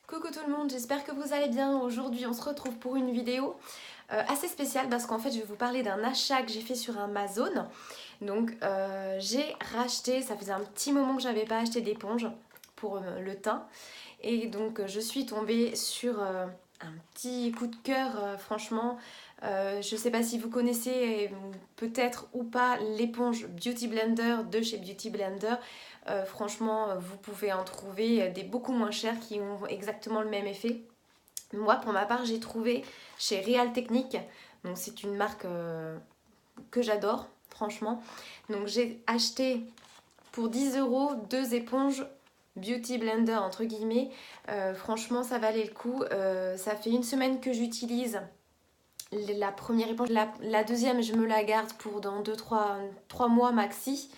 Coucou tout le monde, j'espère que vous allez bien. Aujourd'hui on se retrouve pour une vidéo assez spéciale parce qu'en fait je vais vous parler d'un achat que j'ai fait sur Amazon. Donc j'ai racheté, ça faisait un petit moment que j'avais pas acheté d'éponge pour le teint. Et donc je suis tombée sur un petit coup de cœur franchement. Je sais pas si vous connaissez peut-être ou pas l'éponge Beauty Blender de chez Beauty Blender. Franchement, vous pouvez en trouver des beaucoup moins chers qui ont exactement le même effet. Moi, pour ma part, j'ai trouvé chez Real Technique. Donc, c'est une marque que j'adore, franchement. Donc, j'ai acheté pour 10 euros deux éponges Beauty Blender, entre guillemets. Franchement, ça valait le coup. Ça fait une semaine que j'utilise la première éponge. La deuxième, je me la garde pour dans 2-3 mois maxi.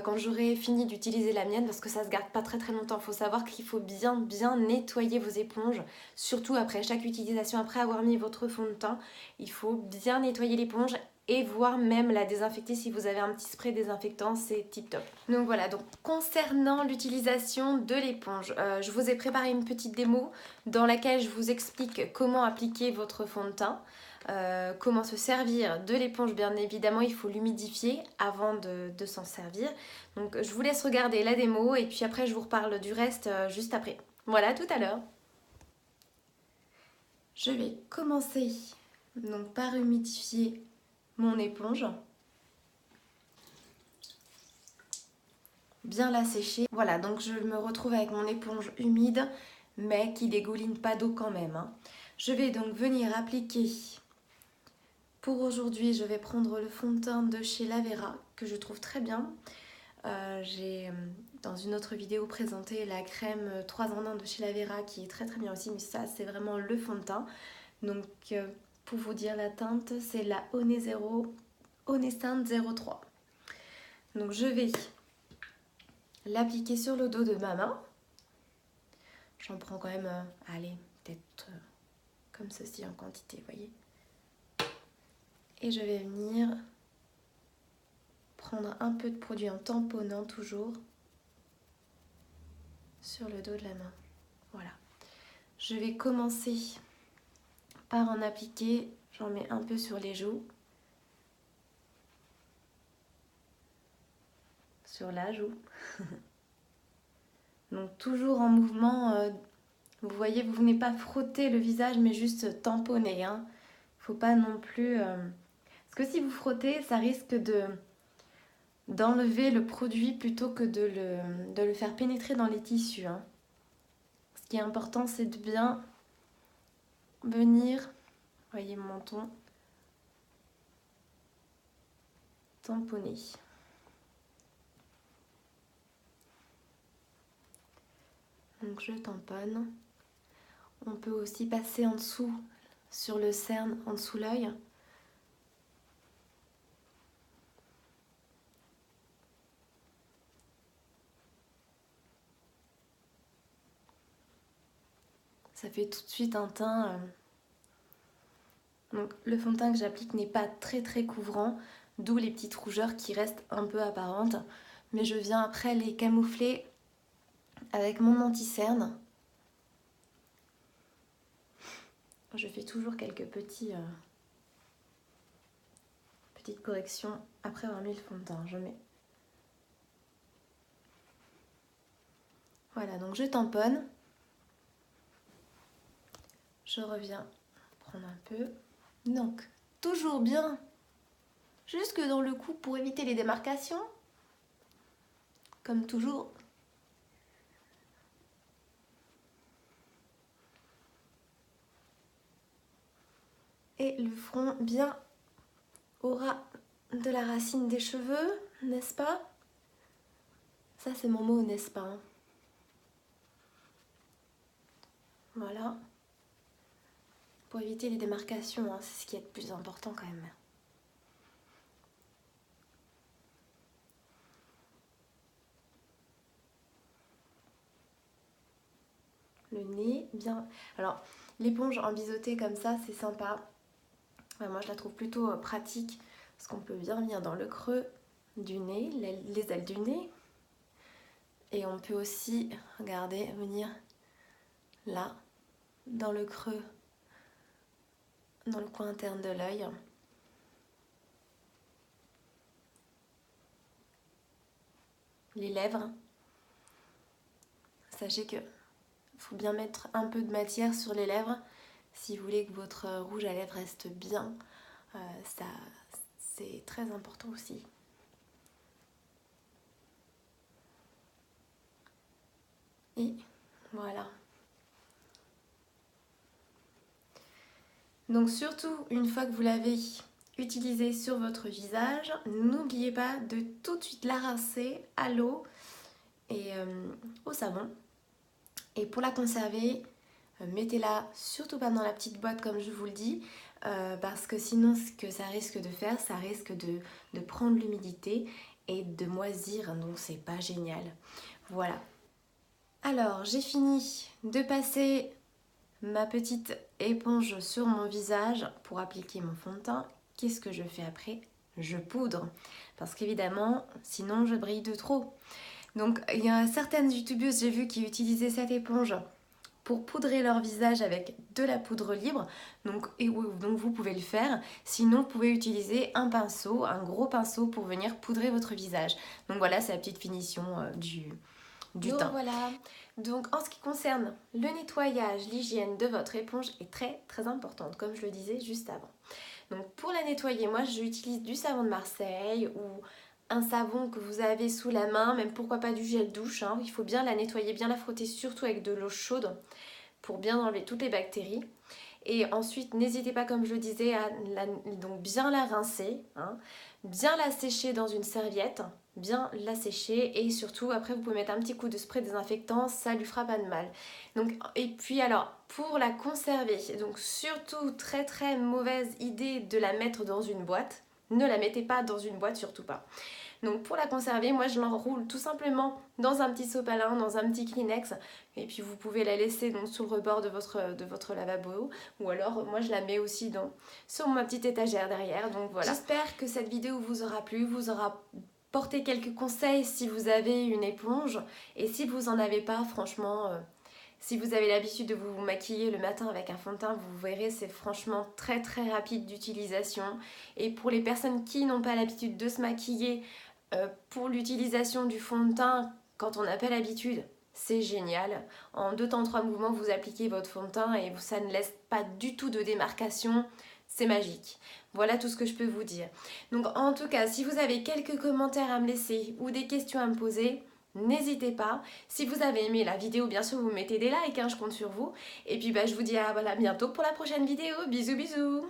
Quand j'aurai fini d'utiliser la mienne, parce que ça se garde pas très très longtemps. Il faut savoir qu'il faut bien nettoyer vos éponges, surtout après chaque utilisation, après avoir mis votre fond de teint. Il faut bien nettoyer l'éponge et voire même la désinfecter si vous avez un petit spray désinfectant, c'est tip top. Donc voilà, donc concernant l'utilisation de l'éponge, je vous ai préparé une petite démo dans laquelle je vous explique comment appliquer votre fond de teint. Comment se servir de l'éponge, bien évidemment il faut l'humidifier avant de s'en servir. Donc je vous laisse regarder la démo et puis après je vous reparle du reste juste après. Voilà, tout à l'heure. Je vais commencer donc par humidifier mon éponge, bien la sécher. Voilà, donc je me retrouve avec mon éponge humide mais qui dégouline pas d'eau quand même, hein. Je vais donc venir appliquer. Pour aujourd'hui, je vais prendre le fond de teint de chez Lavera, que je trouve très bien. J'ai dans une autre vidéo présenté la crème 3 en 1 de chez Lavera, qui est très très bien aussi, mais ça c'est vraiment le fond de teint. Donc pour vous dire la teinte, c'est la Honestint 03. Donc je vais l'appliquer sur le dos de ma main. J'en prends quand même, allez, peut-être comme ceci en quantité, vous voyez. Et je vais venir prendre un peu de produit en tamponnant toujours sur le dos de la main. Voilà. Je vais commencer par en appliquer. J'en mets un peu sur les joues, sur la joue. Donc toujours en mouvement. Vous voyez, vous venez pas frotter le visage, mais juste tamponner, hein. Faut pas non plus. Parce que si vous frottez, ça risque d'enlever le produit plutôt que de le faire pénétrer dans les tissus, hein. Ce qui est important, c'est de bien venir, voyez mon menton, tamponner. Donc je tamponne. On peut aussi passer en dessous, sur le cerne, en dessous l'œil. Ça fait tout de suite un teint. Donc le fond de teint que j'applique n'est pas très très couvrant, d'où les petites rougeurs qui restent un peu apparentes. Mais je viens après les camoufler avec mon anti-cerne. Je fais toujours quelques petites corrections après avoir mis le fond de teint. Je mets. Voilà, donc je tamponne. Je reviens prendre un peu. Donc, toujours bien jusque dans le cou pour éviter les démarcations. Comme toujours. Et le front bien au ras de la racine des cheveux, n'est-ce pas? Ça c'est mon mot, n'est-ce pas? Voilà. Pour éviter les démarcations, hein, c'est ce qui est le plus important quand même. Le nez, bien. Alors, l'éponge en biseauté comme ça, c'est sympa. Moi, je la trouve plutôt pratique parce qu'on peut bien venir dans le creux du nez, les ailes du nez. Et on peut aussi, regardez, venir là, dans le creux, dans le coin interne de l'œil. Les lèvres. Sachez que faut bien mettre un peu de matière sur les lèvres si vous voulez que votre rouge à lèvres reste bien. Ça, c'est très important aussi. Et voilà. Donc surtout, une fois que vous l'avez utilisé sur votre visage, n'oubliez pas de tout de suite la rincer à l'eau et au savon. Et pour la conserver, mettez-la surtout pas dans la petite boîte comme je vous le dis, parce que sinon ce que ça risque de faire, ça risque de prendre l'humidité et de moisir, donc c'est pas génial. Voilà. Alors j'ai fini de passer ma petite éponge sur mon visage pour appliquer mon fond de teint. Qu'est-ce que je fais après? Je poudre, parce qu'évidemment sinon je brille de trop. Donc il y a certaines youtubeuses, j'ai vu, qui utilisaient cette éponge pour poudrer leur visage avec de la poudre libre, donc vous pouvez le faire. Sinon vous pouvez utiliser un pinceau, un gros pinceau pour venir poudrer votre visage. Donc voilà, c'est la petite finition du teint. Voilà. Donc en ce qui concerne le nettoyage, l'hygiène de votre éponge est très importante, comme je le disais juste avant. Donc pour la nettoyer, moi j'utilise du savon de Marseille ou un savon que vous avez sous la main, même pourquoi pas du gel douche, hein. Il faut bien la nettoyer, bien la frotter, surtout avec de l'eau chaude pour bien enlever toutes les bactéries. Et ensuite, n'hésitez pas, comme je le disais, à donc bien la rincer, hein, bien la sécher dans une serviette, bien la sécher, et surtout après vous pouvez mettre un petit coup de spray désinfectant, ça lui fera pas de mal. Donc, et puis alors pour la conserver, donc surtout très mauvaise idée de la mettre dans une boîte. Ne la mettez pas dans une boîte, surtout pas. Donc pour la conserver, moi je l'enroule tout simplement dans un petit sopalin, dans un petit Kleenex, et puis vous pouvez la laisser donc sur le rebord de votre lavabo, ou alors moi je la mets aussi sur ma petite étagère derrière. Donc voilà. J'espère que cette vidéo vous aura plu, vous aura porté quelques conseils si vous avez une éponge, et si vous en avez pas, franchement... si vous avez l'habitude de vous maquiller le matin avec un fond de teint, vous verrez, c'est franchement très rapide d'utilisation. Et pour les personnes qui n'ont pas l'habitude de se maquiller, pour l'utilisation du fond de teint, quand on n'a pas l'habitude, c'est génial. En 2 temps 3 mouvements, vous appliquez votre fond de teint et ça ne laisse pas du tout de démarcation. C'est magique. Voilà tout ce que je peux vous dire. Donc en tout cas, si vous avez quelques commentaires à me laisser ou des questions à me poser, n'hésitez pas. Si vous avez aimé la vidéo, bien sûr, vous mettez des likes, hein, je compte sur vous. Et puis je vous dis à bientôt pour la prochaine vidéo. Bisous bisous.